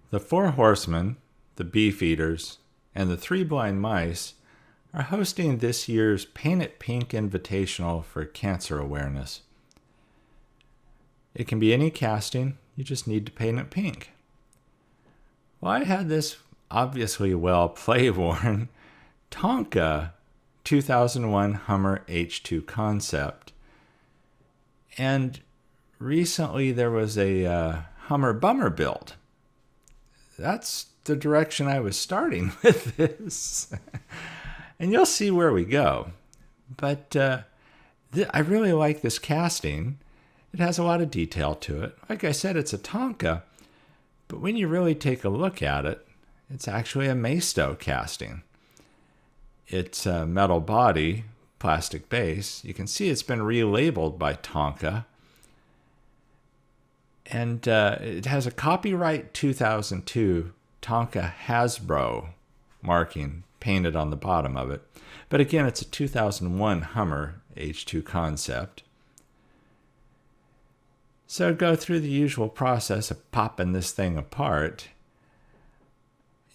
The Four Horsemen, the Beefeaters, and the Three Blind Mice are hosting this year's Paint It Pink Invitational for Cancer Awareness. It can be any casting, you just need to paint it pink. Well, I had this obviously well play-worn Tonka 2001 Hummer H2 concept. And recently there was a Hummer Bummer build. That's the direction I was starting with this. And you'll see where we go. But I really like this casting. It has a lot of detail to it. Like I said, it's a Tonka. But when you really take a look at it, it's actually a Maisto casting. It's a metal body, plastic base. You can see it's been relabeled by Tonka. And it has a copyright 2002 Tonka Hasbro marking painted on the bottom of it. But again, it's a 2001 Hummer H2 concept. So go through the usual process of popping this thing apart.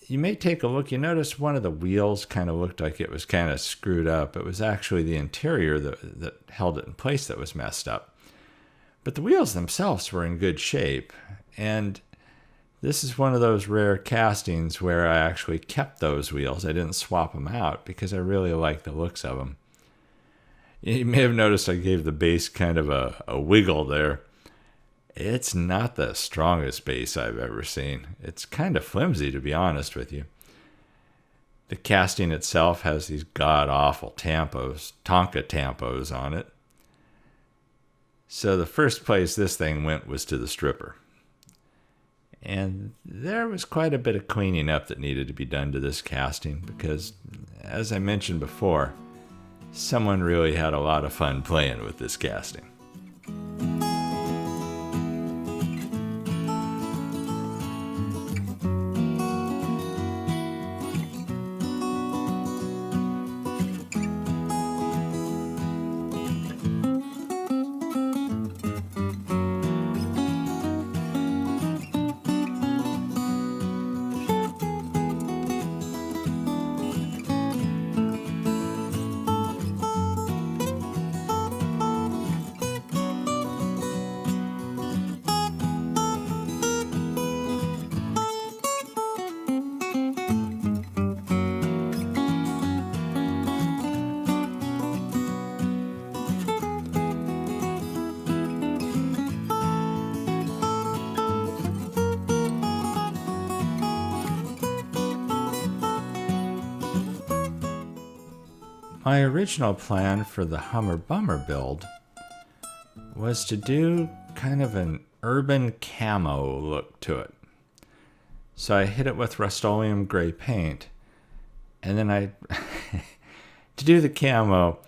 You may take a look. You notice one of the wheels kind of looked like it was kind of screwed up. It was actually the interior that held it in place that was messed up. But the wheels themselves were in good shape. And this is one of those rare castings where I actually kept those wheels. I didn't swap them out because I really like the looks of them. You may have noticed I gave the base kind of a wiggle there. It's not the strongest base I've ever seen. It's kind of flimsy, to be honest with you. The casting itself has these god-awful Tonka tampos on it. So the first place this thing went was to the stripper. And there was quite a bit of cleaning up that needed to be done to this casting because, as I mentioned before, someone really had a lot of fun playing with this casting. My original plan for the Hummer Bummer build was to do kind of an urban camo look to it. So I hit it with Rust-Oleum gray paint, and then to do the camo,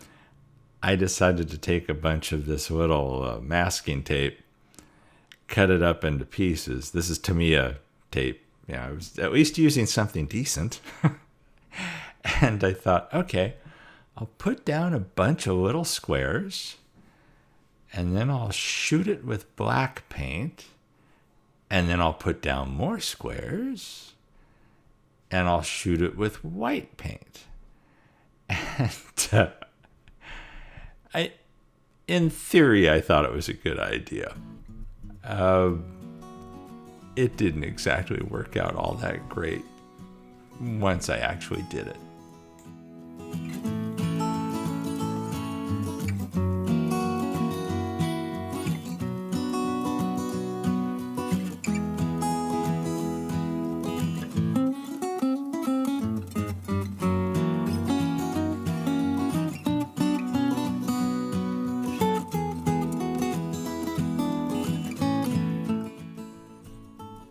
I decided to take a bunch of this little masking tape, cut it up into pieces. This is Tamiya tape. I was at least using something decent. And I thought, okay, I'll put down a bunch of little squares, and then I'll shoot it with black paint, and then I'll put down more squares, and I'll shoot it with white paint. And in theory, I thought it was a good idea. It didn't exactly work out all that great once I actually did it.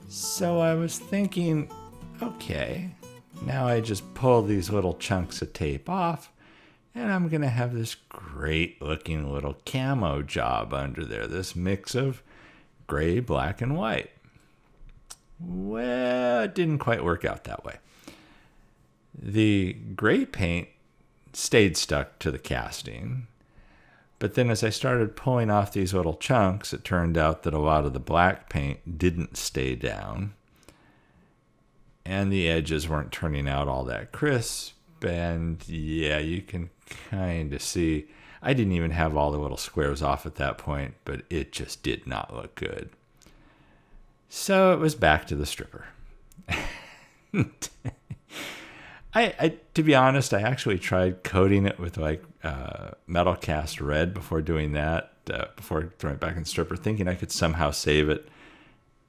So I was thinking, okay, now I just pull these little chunks of tape off, and I'm going to have this great looking little camo job under there, this mix of gray, black, and white. Well, it didn't quite work out that way. The gray paint stayed stuck to the casting, but then as I started pulling off these little chunks, it turned out that a lot of the black paint didn't stay down. and the edges weren't turning out all that crisp. And yeah, you can kind of see, I didn't even have all the little squares off at that point, but it just did not look good. So it was back to the stripper. I to be honest, I actually tried coating it with like metal cast red before doing that, before throwing it back in the stripper, thinking I could somehow save it,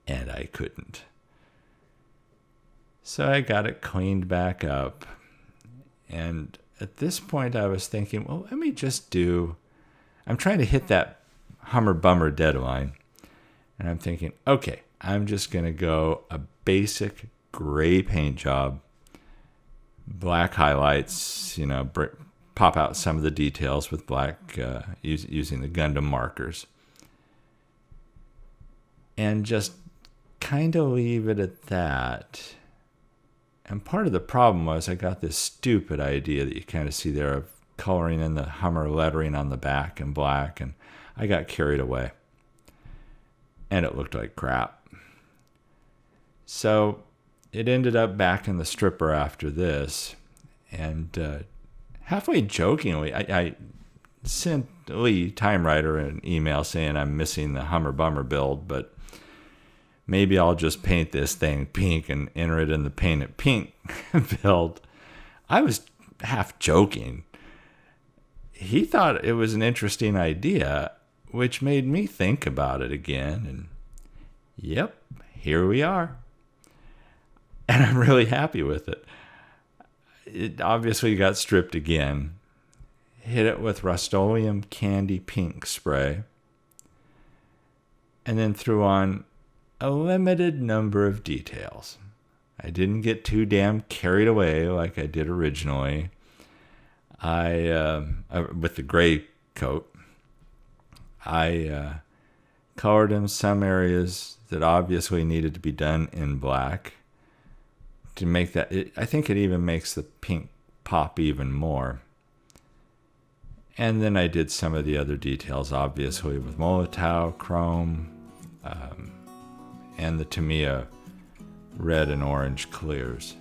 and I couldn't. So I got it cleaned back up, and at this point I was thinking, well, let me just do, I'm trying to hit that Hummer Bummer deadline, and I'm thinking, okay, I'm just going to go a basic gray paint job, black highlights, pop out some of the details with black, using the Gundam markers, and just kind of leave it at that. And part of the problem was I got this stupid idea that you kind of see there of coloring in the Hummer lettering on the back in black, and I got carried away. And it looked like crap. So it ended up back in the stripper after this, and halfway jokingly, I sent Lee, Time Writer, an email saying I'm missing the Hummer Bummer build, but maybe I'll just paint this thing pink and enter it in the Paint It Pink build. I was half joking. He thought it was an interesting idea, which made me think about it again, and yep, here we are. And I'm really happy with it. It obviously got stripped again. Hit it with Rust-Oleum Candy Pink spray. And then threw on a limited number of details. I didn't get too damn carried away like I did originally. With the gray coat, I colored in some areas that obviously needed to be done in black. To make that, I think it even makes the pink pop even more. And then I did some of the other details, obviously, with Molotow, chrome, and the Tamiya red and orange clears.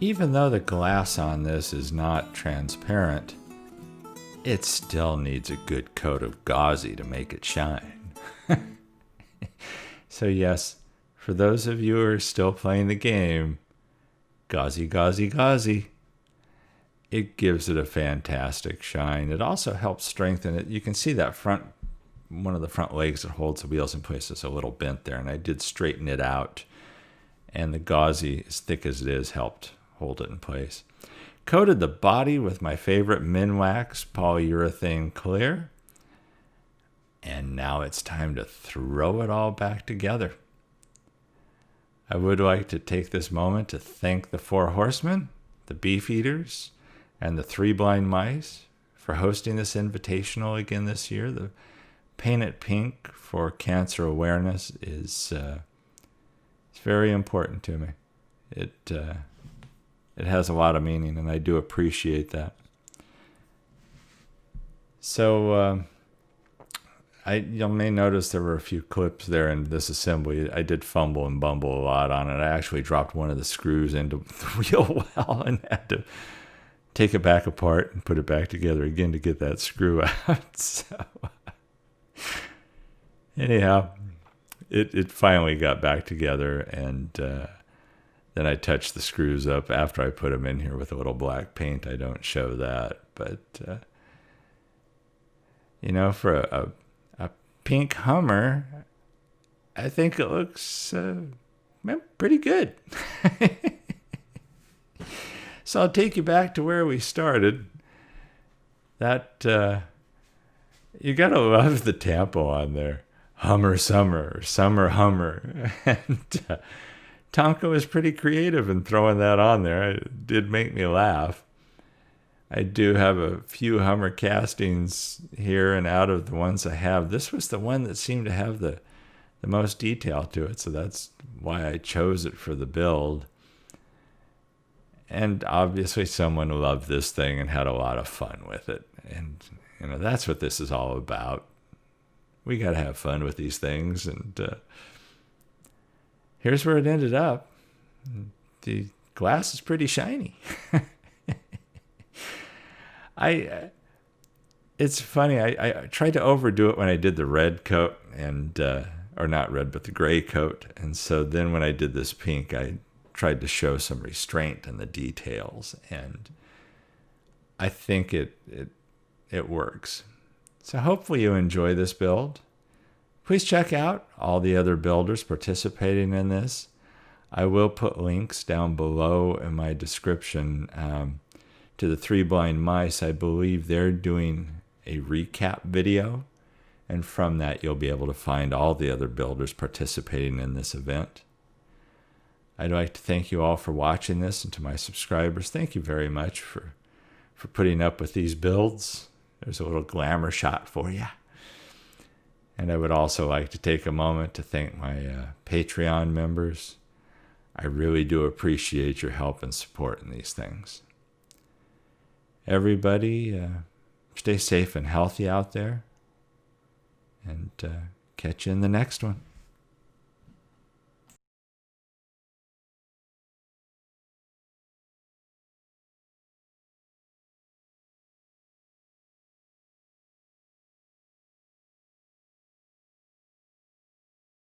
Even though the glass on this is not transparent, it still needs a good coat of gauzy to make it shine. So yes, for those of you who are still playing the game, gauzy, gauzy, gauzy. It gives it a fantastic shine. It also helps strengthen it. You can see that one of the front legs that holds the wheels in place is a little bent there, and I did straighten it out. And the gauzy, as thick as it is, helped hold it in place. Coated the body with my favorite Minwax polyurethane clear. And now it's time to throw it all back together. I would like to take this moment to thank the 4 horsemen, the Beefeaters, and the 3 blind mice for hosting this invitational again this year. The paint it pink for cancer awareness is it's very important to me. It has a lot of meaning, and I do appreciate that. So you may notice there were a few clips there in Disassembly. I did fumble and bumble a lot on it. I actually dropped one of the screws into the wheel well and had to take it back apart and put it back together again to get that screw out. So anyhow, it finally got back together, and then I touched the screws up after I put them in here with a little black paint. I don't show that, but for a pink Hummer, I think it looks pretty good. So I'll take you back to where we started. That you gotta love the tempo on there. Hummer Summer, or Summer Hummer. And Tonka was pretty creative in throwing that on there. It did make me laugh. I do have a few Hummer castings here, and out of the ones I have, this was the one that seemed to have the most detail to it, so that's why I chose it for the build. And obviously someone loved this thing and had a lot of fun with it. And that's what this is all about. We got to have fun with these things, and here's where it ended up. The glass is pretty shiny. It's funny. I tried to overdo it when I did the red coat, and or not red, but the gray coat. And so then when I did this pink, I tried to show some restraint in the details, and I think it works. So hopefully you enjoy this build. Please check out all the other builders participating in this. I will put links down below in my description to the Three Blind Mice. I believe they're doing a recap video, and from that you'll be able to find all the other builders participating in this event. I'd like to thank you all for watching this, and to my subscribers, thank you very much for putting up with these builds. There's a little glamour shot for you. And I would also like to take a moment to thank my Patreon members. I really do appreciate your help and support in these things. Everybody, stay safe and healthy out there, and catch you in the next one.